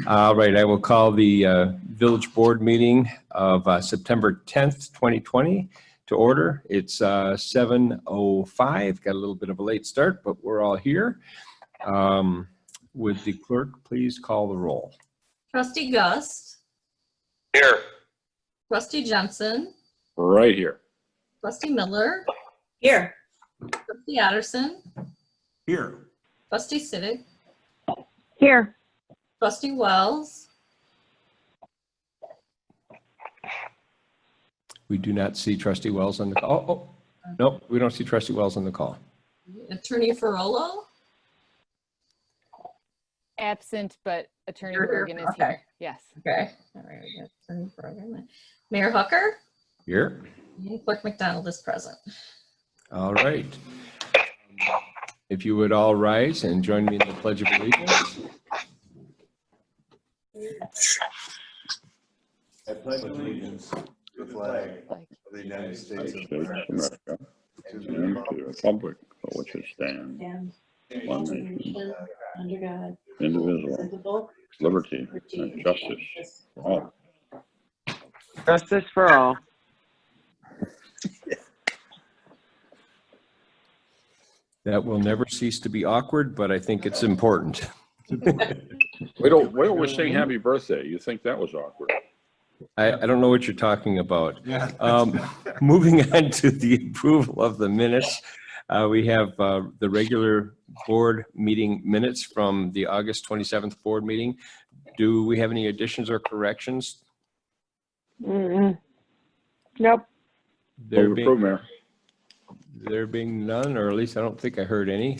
All right, I will call the Village Board meeting of September 10th, 2020 to order. It's 7:05, got a little bit of a late start, but we're all here. Would the clerk please call the roll? Trustee Gust. Here. Trustee Jensen. Right here. Trustee Miller. Here. Trustee Addison. Here. Trustee Siddick. Here. Trustee Wells. We do not see Trustee Wells on the call. Oh, nope, we don't see Trustee Wells on the call. Attorney Ferrolo. Absent, but Attorney You're here. Bergen is Okay. here. Yes. Okay. All right. We got Attorney Bergen. Mayor Hooker. Here. And Clerk McDonald is present. All right. If you would all rise and join me in the Pledge of Allegiance. I pledge allegiance to the flag of the United States of America, and to the republic for which it stands, one nation, Under God. indivisible, Indivisible. liberty and justice for all. Justice for all. That will never cease to be awkward, but I think it's important. We don't sing happy birthday. You think that was awkward? I don't know what you're talking about. Yeah. Moving on to the approval of the minutes, we have the regular board meeting minutes from the August 27th board meeting. Do we have any additions or corrections? Nope. There Move approve, Mayor. being none, or at least I don't think I heard any.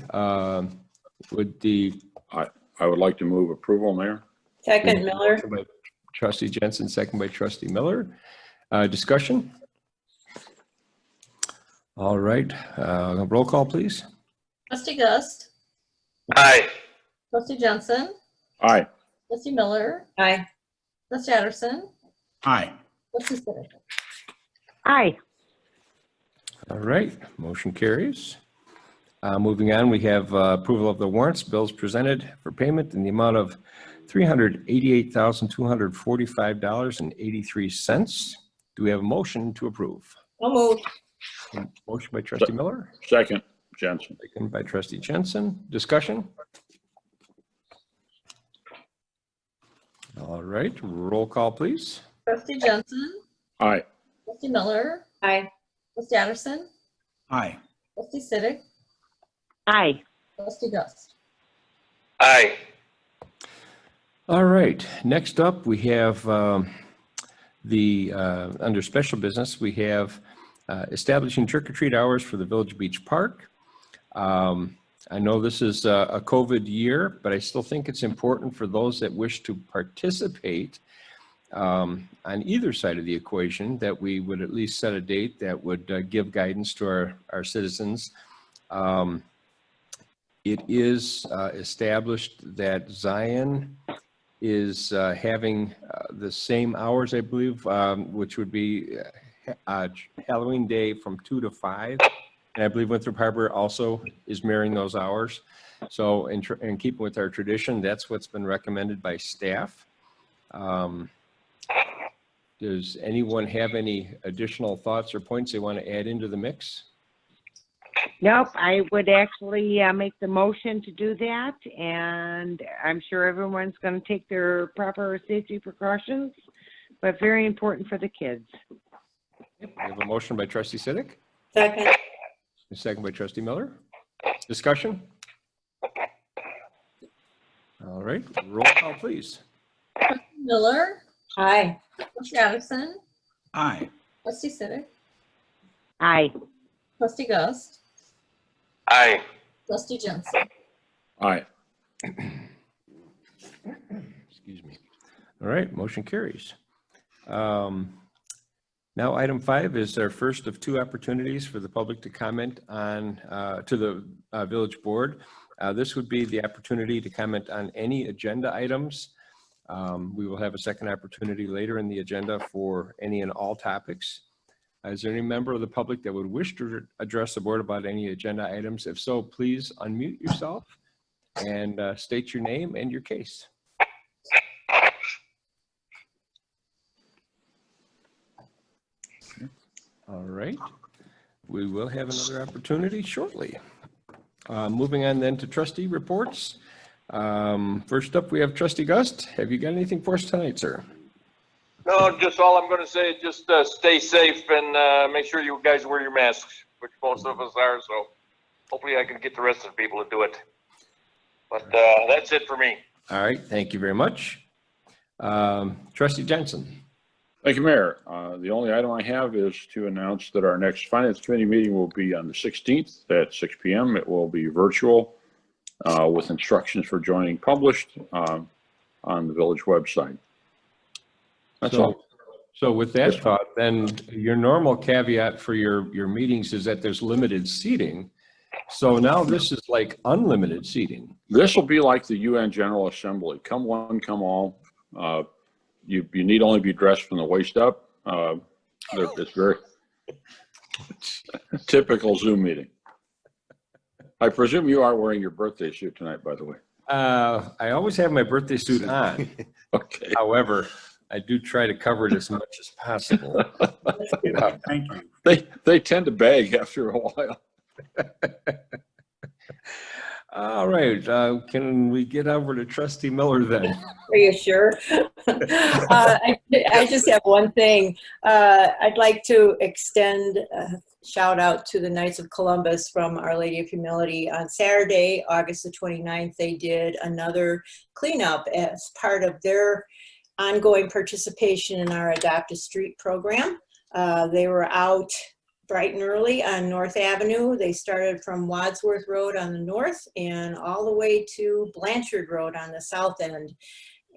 Would the I would like to move approval, Mayor. Second, Miller. motion by Trustee Jensen, second by Trustee Miller. Discussion? All right, roll call, please. Trustee Gust. Aye. Trustee Jensen. Aye. Trustee Miller. Aye. Trustee Addison. Aye. Trustee Siddick. Aye. All right, motion carries. Moving on, we have approval of the warrants, bills presented for payment in the amount of $388,245.83. Do we have a motion to approve? I'll move. Motion by Trustee Miller, Second, Jensen. second by Trustee Jensen. Discussion? All right, roll call, please. Trustee Jensen. Aye. Trustee Miller. Aye. Trustee Addison. Aye. Trustee Siddick. Aye. Trustee Gust. Aye. All right, next up, we have under special business, we have establishing trick-or-treat hours for the Village Beach Park. I know this is a COVID year, but I still think it's important for those that wish to participate on either side of the equation that we would at least set a date that would give guidance to our citizens. It is established that Zion is having the same hours, I believe, which would be Halloween Day from 2 to 5. And I believe Winthrop Harbor also is mirroring those hours. So in keeping with our tradition, that's what's been recommended by staff. Does anyone have any additional thoughts or points they want to add into the mix? Nope. I would actually make the motion to do that, and I'm sure everyone's going to take their proper safety precautions, but very important for the kids. We have a motion by Trustee Siddick, Second. a second by Trustee Miller. Discussion? All right, roll call, please. Trustee Miller. Aye. Trustee Addison. Aye. Trustee Siddick. Aye. Trustee Gust. Aye. Trustee Jensen. Aye. Excuse me. All right, motion carries. Now, item 5 is our first of 2 opportunities for the public to comment on to the village board. This would be the opportunity to comment on any agenda items. We will have a second opportunity later in the agenda for any and all topics. Is there any member of the public that would wish to address the board about any agenda items? If so, please unmute yourself and state your name and your case. All right. We will have another opportunity shortly. Moving on then to trustee reports. First up, we have trustee Gust. Have you got anything for us tonight, sir? No, just all I'm going to say is just stay safe and make sure you guys wear your masks, which most of us are. So hopefully I can get the rest of the people to do it. But that's it for me. All right, thank you very much. Trustee Jensen. Thank you, Mayor. The only item I have is to announce that our next Finance Committee meeting will be on the 16th at 6 p.m. It will be virtual with instructions for joining published on the village website. That's all. So with that thought, then your normal caveat for your meetings is that there's limited seating. So now this is like unlimited seating. This will be like the UN General Assembly. Come one, come all. You need only be dressed from the waist up. It's very typical Zoom meeting. I presume you are wearing your birthday suit tonight, by the way. I always have my birthday suit on. Okay. However, I do try to cover it as much as possible. Thank you. They tend to bag after a while. All right, can we get over to trustee Miller then? Are you sure? I just have one thing. I'd like to extend a shout out to the Knights of Columbus from Our Lady of Humility. On Saturday, August the 29th, they did another cleanup as part of their ongoing participation in our Adopt a Street program. They were out bright and early on North Avenue. They started from Wadsworth Road on the north and all the way to Blanchard Road on the south end.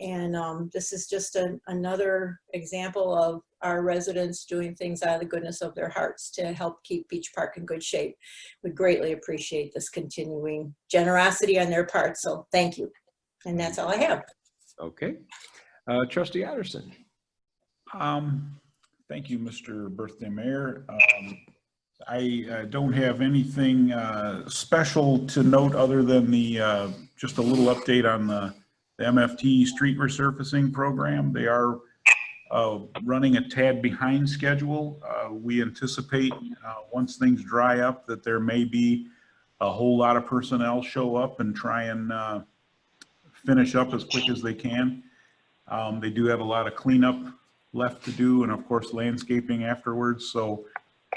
And this is just another example of our residents doing things out of the goodness of their hearts to help keep Beach Park in good shape. We greatly appreciate this continuing generosity on their part. So thank you. And that's all I have. Okay. Trustee Otterson. Thank you, Mr. Birthday Mayor. I don't have anything special to note other than just a little update on the MFT street resurfacing program. They are running a tad behind schedule. We anticipate once things dry up that there may be a whole lot of personnel show up and try and finish up as quick as they can. They do have a lot of cleanup left to do and of course landscaping afterwards. So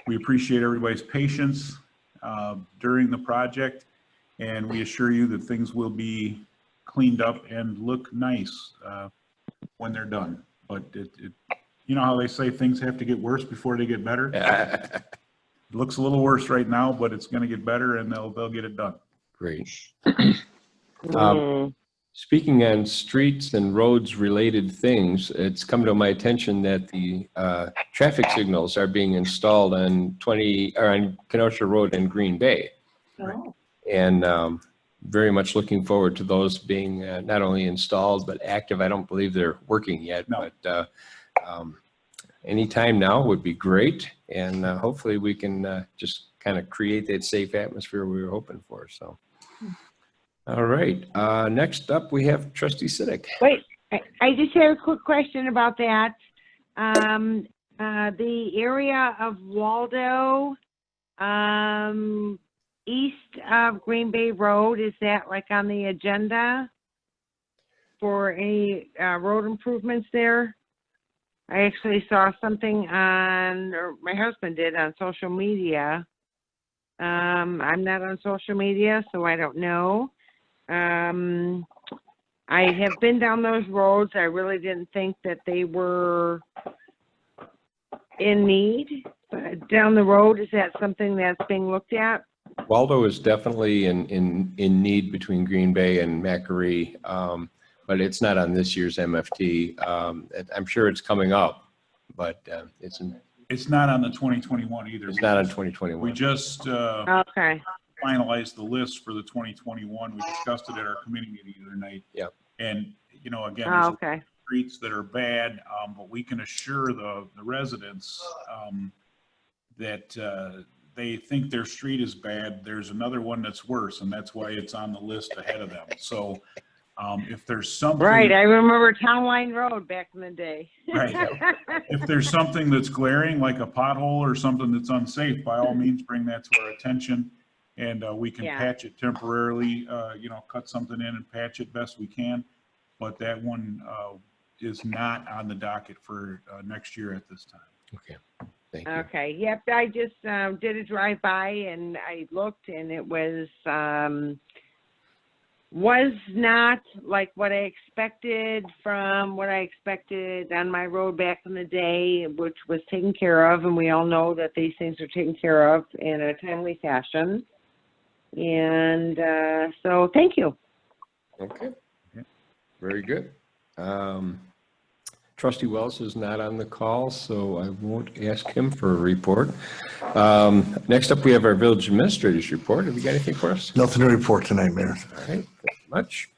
we appreciate everybody's patience during the project and we assure you that things will be cleaned up and look nice when they're done. But you know how they say things have to get worse before they get better? It looks a little worse right now, but it's going to get better and they'll get it done. Great. Speaking on streets and roads related things, it's come to my attention that the traffic signals are being installed on Kenosha Road in Green Bay. Oh. And very much looking forward to those being not only installed, but active. I don't believe they're working yet, No. but anytime now would be great. And hopefully we can just kind of create that safe atmosphere we were hoping for. So. All right. Next up, we have Trustee Siddick. Wait, I just have a quick question about that. The area of Waldo, east of Green Bay Road, is that like on the agenda for any road improvements there? I actually saw something or my husband did on social media. I'm not on social media, so I don't know. I have been down those roads. I really didn't think that they were in need. But down the road, is that something that's being looked at? Waldo is definitely in need between Green Bay and Macquarie, but it's not on this year's MFT. I'm sure it's coming up, but it's It's not on the 2021 either. not on 2021. We just Okay. finalized the list for the 2021. We discussed it at our committee meeting the other night. Yep. And, you know, again, Oh, there's okay. streets that are bad, but we can assure the residents that they think their street is bad. There's another one that's worse, and that's why it's on the list ahead of them. So If there's something. Right, I remember Town Line Road back in the day. Right. If there's something that's glaring, like a pothole or something that's unsafe, by all means, bring that to our attention. And we can Yeah. patch it temporarily, cut something in and patch it best we can. But that one is not on the docket for next year at this time. Okay, thank you. Okay, yep, I just did a drive-by and I looked and it was not like what I expected from what I expected on my road back in the day, which was taken care of, and we all know that these things are taken care of in a timely fashion. And so, thank you. Okay, very good. Trustee Wells is not on the call, so I won't ask him for a report. Next up, we have our village administrator's report. Have you got anything for us? Nothing to report tonight, Mayor. All right, thank you much.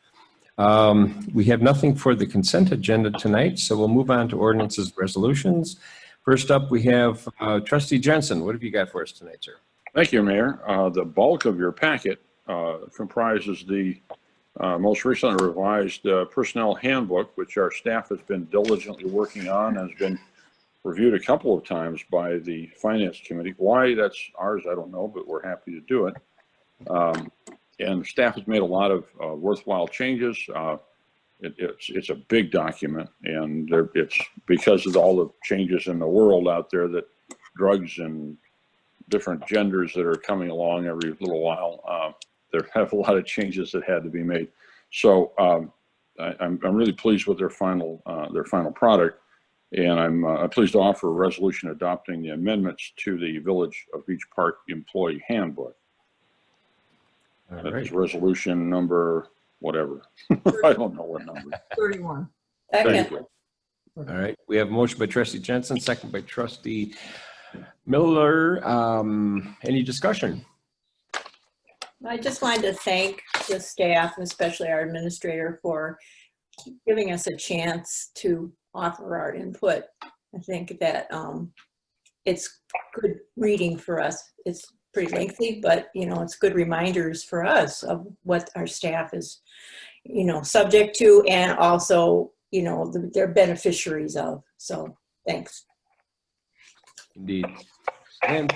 We have nothing for the consent agenda tonight, so we'll move on to ordinances, resolutions. First up, we have Trustee Jensen. What have you got for us tonight, sir? Thank you, Mayor. The bulk of your packet comprises the most recently revised personnel handbook, which our staff has been diligently working on and has been reviewed a couple of times by the Finance Committee. Why that's ours, I don't know, but we're happy to do it. And staff has made a lot of worthwhile changes. It's a big document, and it's because of all the changes in the world out there that drugs and different genders that are coming along every little while. There have a lot of changes that had to be made. So I'm really pleased with their final product, and I'm pleased to offer a resolution adopting the amendments to the Village of Beach Park Employee Handbook. All That's right. resolution number whatever. I don't know what number. 31. Thank Second. you. All right, we have a motion by Trustee Jensen, second by Trustee Miller. Any discussion? I just wanted to thank the staff, and especially our administrator, for giving us a chance to offer our input. I think that it's good reading for us. It's pretty lengthy, but it's good reminders for us of what our staff is, subject to, and also, they're beneficiaries of. So thanks. Indeed. And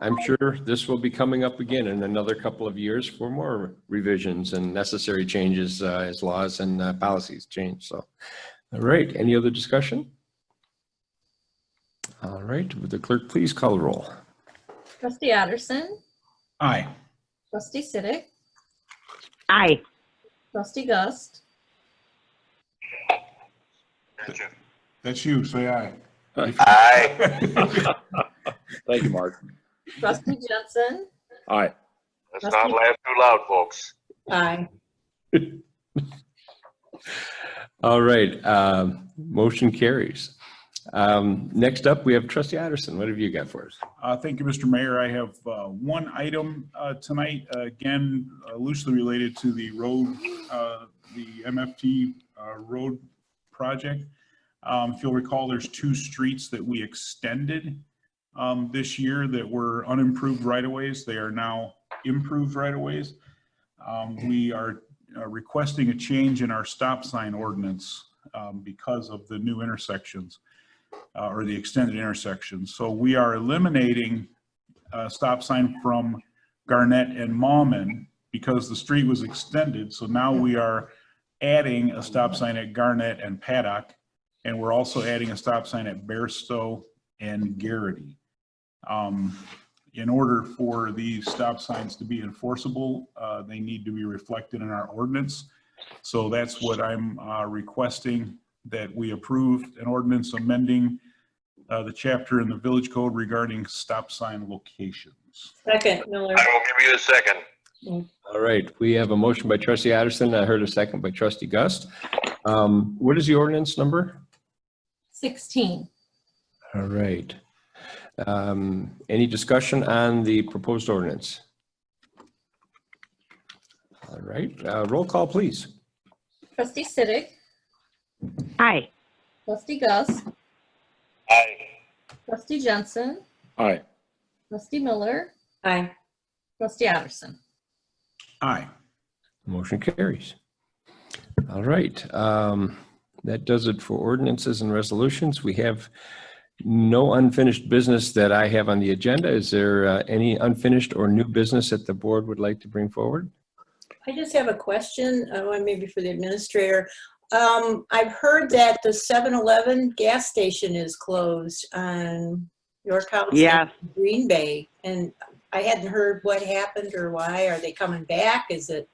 I'm sure this will be coming up again in another couple of years for more revisions and necessary changes as laws and policies change. So, all right, any other discussion? All right, would the clerk please call the roll? Trustee Addison, Aye. Trustee Siddick, Aye. Trustee Gust, Gotcha. That's you, say aye. Aye. Thank you, Mark. Trustee Jensen, Aye. Let's not laugh too loud, folks. Aye. All right, motion carries. Next up, we have Trustee Addison. What have you got for us? Thank you, Mr. Mayor. I have one item tonight, again, loosely related to the road, the MFT road project. If you'll recall, there's 2 streets that we extended this year that were unimproved right-of-ways. They are now improved right-of-ways. We are requesting a change in our stop sign ordinance because of the new intersections. Or the extended intersections. So we are eliminating a stop sign from Garnett and Mauman because the street was extended. So now we are adding a stop sign at Garnett and Paddock, and we're also adding a stop sign at Bairstow and Garrity. In order for these stop signs to be enforceable, they need to be reflected in our ordinance. So that's what I'm requesting, that we approve an ordinance amending the chapter in the village code regarding stop sign locations. Second, Miller. I will give you the second. All right, we have a motion by Trustee Addison. I heard a second by Trustee Gust. What is the ordinance number? 16. All right. Any discussion on the proposed ordinance? All right, roll call, please. Trustee Siddick, Aye. Trustee Gust, Aye. Trustee Jensen, Aye. Trustee Miller, Aye. Trustee Addison. Aye. Motion carries. All right. That does it for ordinances and resolutions. We have no unfinished business that I have on the agenda. Is there any unfinished or new business that the board would like to bring forward? I just have a question, maybe for the administrator. I've heard that the 7-Eleven gas station is closed on York House Yes. and Green Bay, and I hadn't heard what happened or why. Are they coming back? Is it?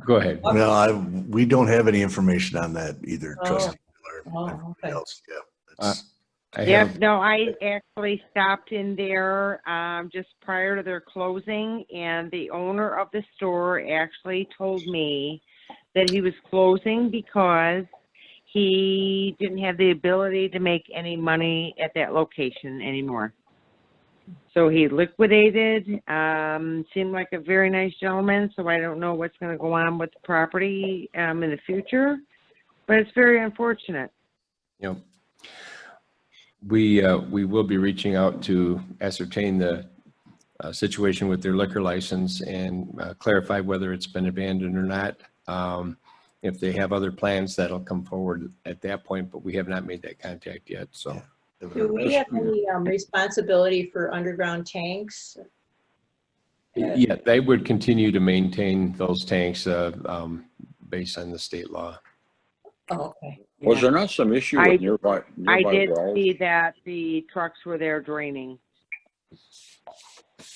Go ahead. Well, we don't have any information on that either, Oh. trustee. Or Oh, everybody okay. else. Yeah. It's- I Yep, have, no, I actually stopped in there just prior to their closing, and the owner of the store actually told me that he was closing because he didn't have the ability to make any money at that location anymore. So he liquidated, seemed like a very nice gentleman, so I don't know what's going to go on with the property in the future, but it's very unfortunate. you know, we will be reaching out to ascertain the situation with their liquor license and clarify whether it's been abandoned or not. If they have other plans, that'll come forward at that point, but we have not made that contact yet, so. Do we have any responsibility for underground tanks? Yeah, they would continue to maintain those tanks based on the state law. Oh, okay. Was there not some issue I- with nearby I did wells? see that the trucks were there draining.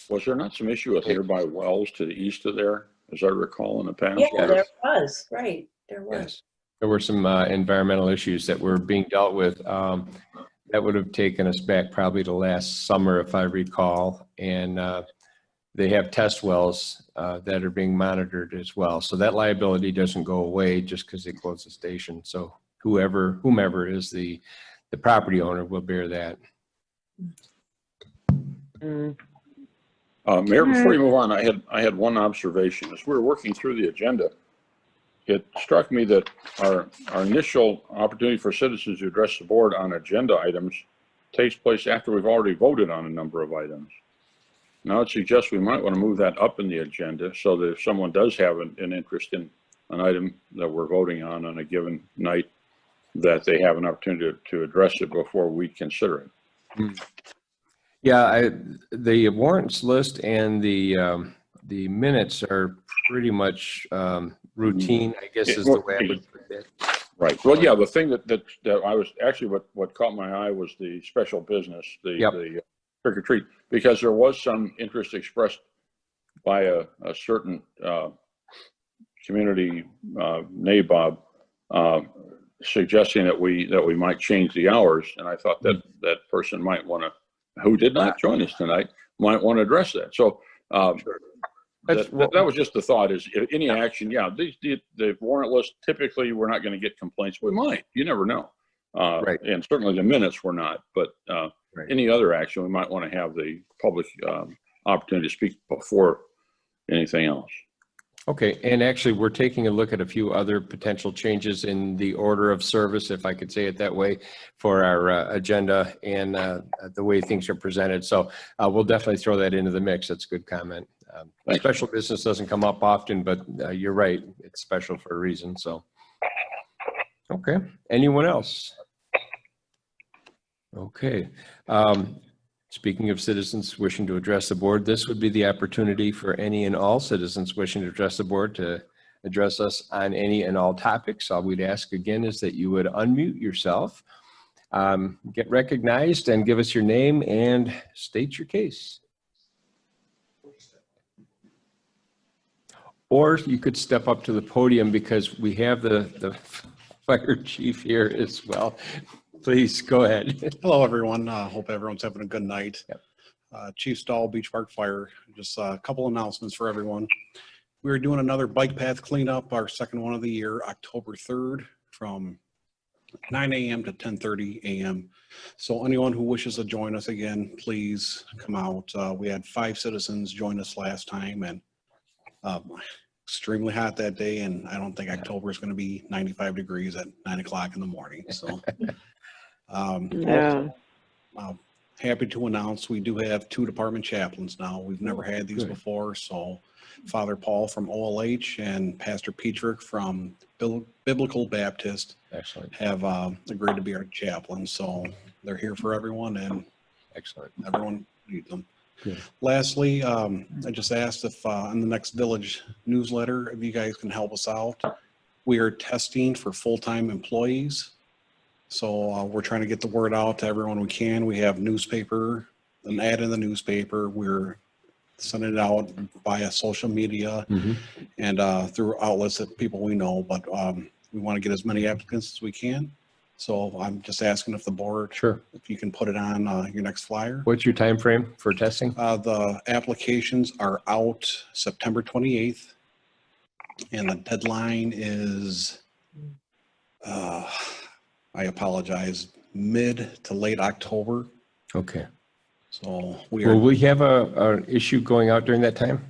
Was there not some issue with nearby wells to the east of there, as I recall in the past? Yeah, there was, right, there was. Yes. There were some environmental issues that were being dealt with. That would have taken us back probably to last summer, if I recall. And they have test wells that are being monitored as well. So that liability doesn't go away just because they close the station. So whomever is the property owner will bear that. Mm. Mayor, before you move on, I had one observation. As we were working through the agenda, it struck me that our initial opportunity for citizens to address the board on agenda items takes place after we've already voted on a number of items. Now it suggests we might want to move that up in the agenda so that if someone does have an interest in an item that we're voting on a given night, that they have an opportunity to address it before we consider it. Yeah, the warrants list and the minutes are pretty much routine, I guess is the way I would put it. Right. Well, yeah, the thing that I was actually what caught my eye was the special business, the trick or treat, because there was some interest expressed by a certain community nabob suggesting that we might change the hours, and I thought that person might want to, who did not join us tonight, might want to address that. So that was just the thought, is if any action, the warrant list, typically we're not going to get complaints. We might, you never know. Right. And certainly the minutes were not, but any other action, we might want to have the public opportunity to speak before anything else. Okay, and actually, we're taking a look at a few other potential changes in the order of service, if I could say it that way, for our agenda and the way things are presented. So we'll definitely throw that into the mix. That's a good comment. Special business doesn't come up often, but you're right. It's special for a reason, so. Okay, anyone else? Okay. Speaking of citizens wishing to address the board, this would be the opportunity for any and all citizens wishing to address the board to address us on any and all topics. All we'd ask again is that you would unmute yourself, get recognized, and give us your name and state your case. Or you could step up to the podium because we have the fire chief here as well. Please go ahead. Hello, everyone. Hope everyone's having a good night. Yep. Chief Stahl, Beach Park Fire. Just a couple announcements for everyone. We're doing another bike path cleanup, our second one of the year, October 3rd, from 9 a.m. to 10:30 a.m. So anyone who wishes to join us again, please come out. We had 5 citizens join us last time, and extremely hot that day, and I don't think October is going to be 95 degrees at 9 o'clock in the morning. So. happy to announce we do have 2 department chaplains now. We've never had these good. before, so Father Paul from OLH and Pastor Petrick from Biblical Baptist Excellent, have agreed to be our chaplains, so they're here for everyone and excellent. everyone needs them. Good. Lastly, I just asked if in the next village newsletter, if you guys can help us out. We are testing for full-time employees. So we're trying to get the word out to everyone we can. We have newspaper, an ad in the newspaper. We're sending it out via social media Mhm. and through outlets that people we know, but we want to get as many applicants as we can. So I'm just asking if the board, Sure. if you can put it on your next flyer. What's your time frame for testing? The applications are out September 28th, and the deadline is, I apologize, mid to late October. Okay. So we Will are, we have an issue going out during that time?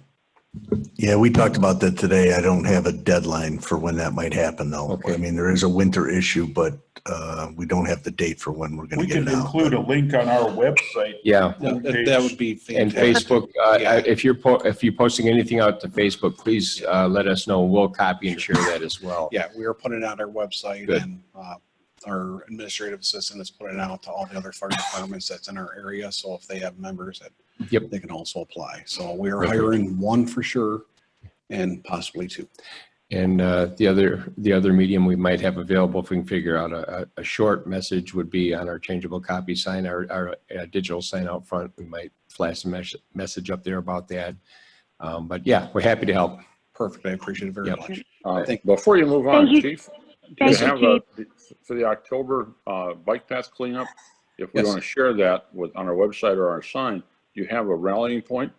Yeah, we talked about that today. I don't have a deadline for when that might happen, though. Okay. I mean, there is a winter issue, but we don't have the date for when we're going We to get could it out. include a link on our website. Yeah. that would be And fantastic. Facebook, Yeah. if you're posting anything out to Facebook, please let us know. We'll copy and share that as well. Yeah, we are putting it on our website Good. and our administrative assistant is putting it out to all the other fire departments that's in our area. So if they have members that Yep. they can also apply. So we are Perfect. hiring 1 for sure and possibly 2. And the other medium we might have available, if we can figure out a short message, would be on our changeable copy sign, our digital sign out front. We might flash a message up there about that. But yeah, we're happy to help. Perfect. I appreciate it very Yep. much. Before you move on, Thank you. Chief, do Thank you you, have for the October bike path cleanup, if we Yes. want to share that on our website or our sign, do you have a rallying point?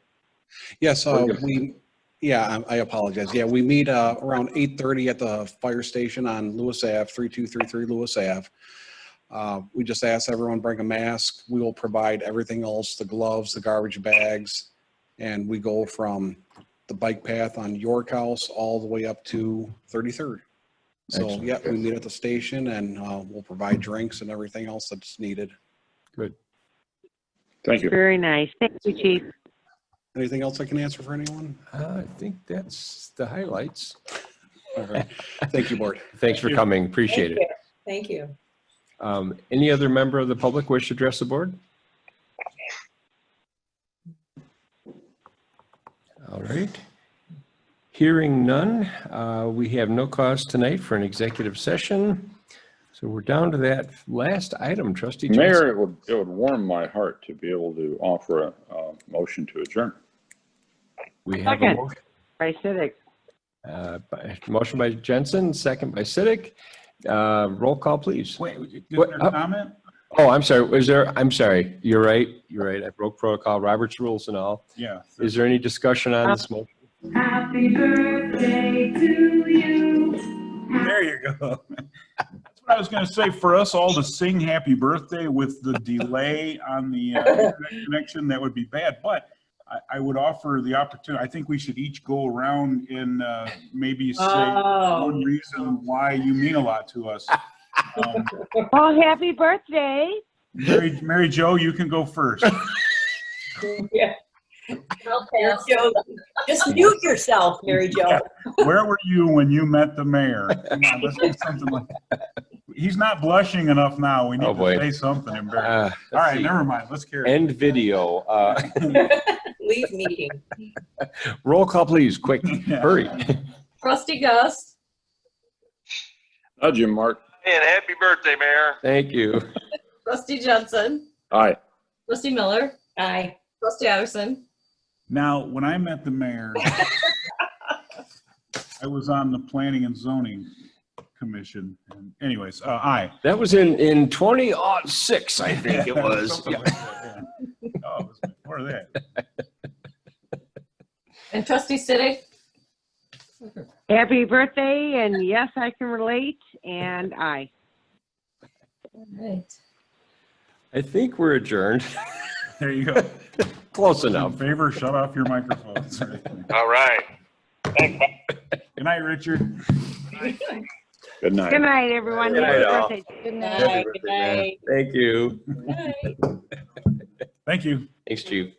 Yes, Or you- I apologize. Yeah, we meet around 8:30 at the fire station on Lewis Ave, 3233 Lewis Ave. We just ask everyone bring a mask. We will provide everything else, the gloves, the garbage bags. And we go from the bike path on York House all the way up to 33rd. So, Excellent. yeah, we meet at the station and we'll provide drinks and everything else that's needed. Good. Thank you. Very nice. Thank you, Chief. Anything else I can answer for anyone? I think that's the highlights. All right. Thank you, board. Thanks for coming. Appreciate it. Thank you. Any other member of the public wish to address the board? All right. Hearing none, we have no cause tonight for an executive session. So we're down to that last item, Trustee Johnson. Mayor, it would warm my heart to be able to offer a motion to adjourn. We have a Second. motion. By Civic. Motion by Jensen, second by Siddick. Roll call, please. Wait, is What- there a comment? Oh, I'm sorry. I'm sorry. You're right. I broke protocol, Robert's rules and all. Yeah. Is there any discussion on this motion? Happy birthday to you. There you go. That's what I was going to say. For us all to sing happy birthday with the delay on the internet connection, that would be bad. But I would offer the opportunity. I think we should each go around and maybe say one reason why you mean a lot to us. Well, happy birthday. Mary Jo, you can go first. Yeah. I'll Mary pass. Jo, just mute yourself, Mary Jo. Where were you when you met the mayor? Come on, let's do something like that. He's not blushing enough now. We need Oh, boy. to say something embarrassing. All right, never mind. Let's carry it. End video. Leave meeting. Roll call, please. Quick, hurry. Trustee Gus, Jim Mark. And happy birthday, Mayor. Thank you. Trustee Jensen, Aye. Trustee Miller, Aye. Trustee Addison. Now, when I met the mayor, I was on the Planning and Zoning Commission. And anyways, aye. That was in 2006, I think it was. Something like that, yeah. Oh, it was before that. And Trustee Siddick. Happy birthday. And yes, I can relate. And I. All right. I think we're adjourned. There you go. Close In enough. favor, shut off your microphones. All right. Good night, Richard. Good night. Good night, everyone. Good night, Happy all. birthday. Good Good night. night. Good night. Thank you. Good night. Thank you. Thanks, Chief.